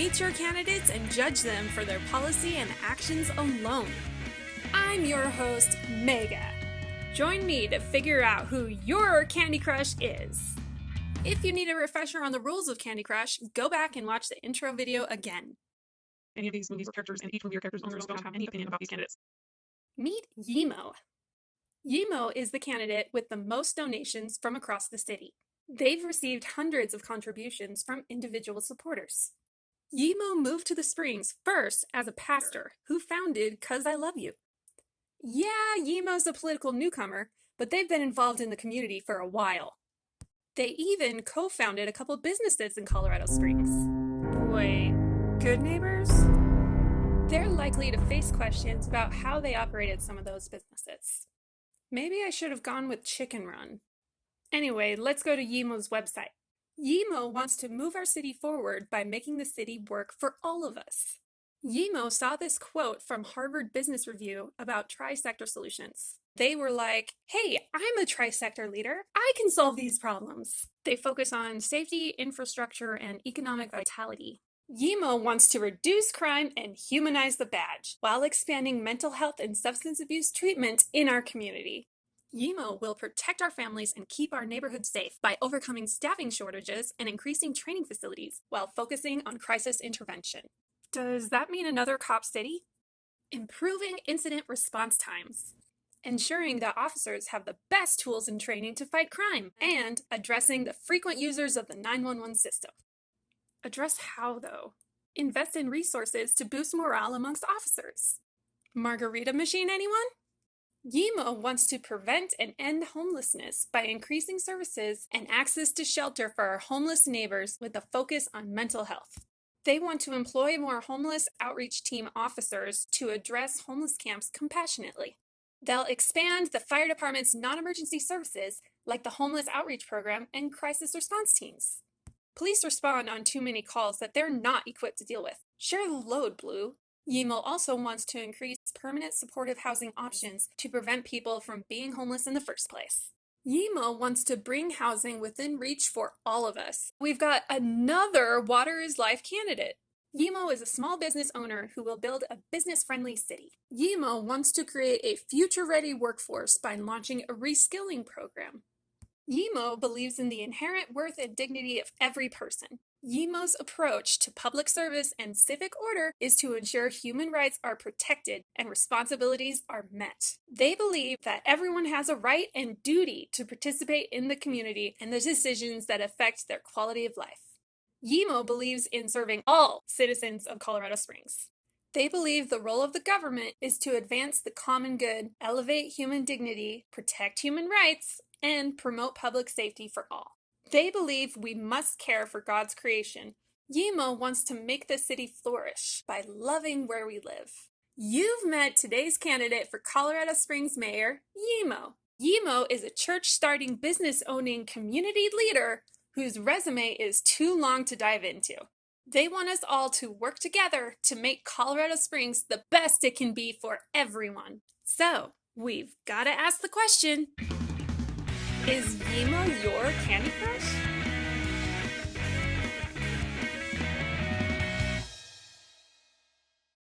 meet your candidates and judge them for their policy and actions alone. I'm your host, Mega. Join me to figure out who your Candi Crush is. If you need a refresher on the rules of Candi Crush, go back and watch the intro video again. Any of these movies or characters, and each one of your characters' owners don't have any opinion about these candidates. Meet Yemo. Yemo is the candidate with the most donations from across the city. They've received hundreds of contributions from individual supporters. Yemo moved to the Springs first as a pastor who founded 'Cause I Love You. Yeah, Yemo's a political newcomer, but they've been involved in the community for a while. They even co-founded a couple businesses in Colorado Springs. Boy, good neighbors? They're likely to face questions about how they operated some of those businesses. Maybe I should have gone with Chicken Run. Anyway, let's go to Yemo's website. Yemo wants to move our city forward by making the city work for all of us. Yemo saw this quote from Harvard Business Review about tri-sector solutions. They were like, hey, I'm a tri-sector leader. I can solve these problems. They focus on safety, infrastructure, and economic vitality. Yemo wants to reduce crime and humanize the badge while expanding mental health and substance abuse treatment in our community. Yemo will protect our families and keep our neighborhoods safe by overcoming staffing shortages and increasing training facilities while focusing on crisis intervention. Does that mean another cop city? Improving incident response times. Ensuring that officers have the best tools and training to fight crime, and addressing the frequent users of the 911 system. Address how, though? Invest in resources to boost morale amongst officers. Margarita machine, anyone? Yemo wants to prevent and end homelessness by increasing services and access to shelter for our homeless neighbors with a focus on mental health. They want to employ more homeless outreach team officers to address homeless camps compassionately. They'll expand the fire department's non-emergency services like the homeless outreach program and crisis response teams. Police respond on too many calls that they're not equipped to deal with. Share the load, Blue. Yemo also wants to increase permanent supportive housing options to prevent people from being homeless in the first place. Yemo wants to bring housing within reach for all of us. We've got another Water is Life candidate. Yemo is a small business owner who will build a business-friendly city. Yemo wants to create a future-ready workforce by launching a reskilling program. Yemo believes in the inherent worth and dignity of every person. Yemo's approach to public service and civic order is to ensure human rights are protected and responsibilities are met. They believe that everyone has a right and duty to participate in the community and the decisions that affect their quality of life. Yemo believes in serving all citizens of Colorado Springs. They believe the role of the government is to advance the common good, elevate human dignity, protect human rights, and promote public safety for all. They believe we must care for God's creation. Yemo wants to make the city flourish by loving where we live. You've met today's candidate for Colorado Springs Mayor, Yemo. Yemo is a church-starting, business-owning community leader whose resume is too long to dive into. They want us all to work together to make Colorado Springs the best it can be for everyone. So, we've got to ask the question, is Yemo your Candi Crush?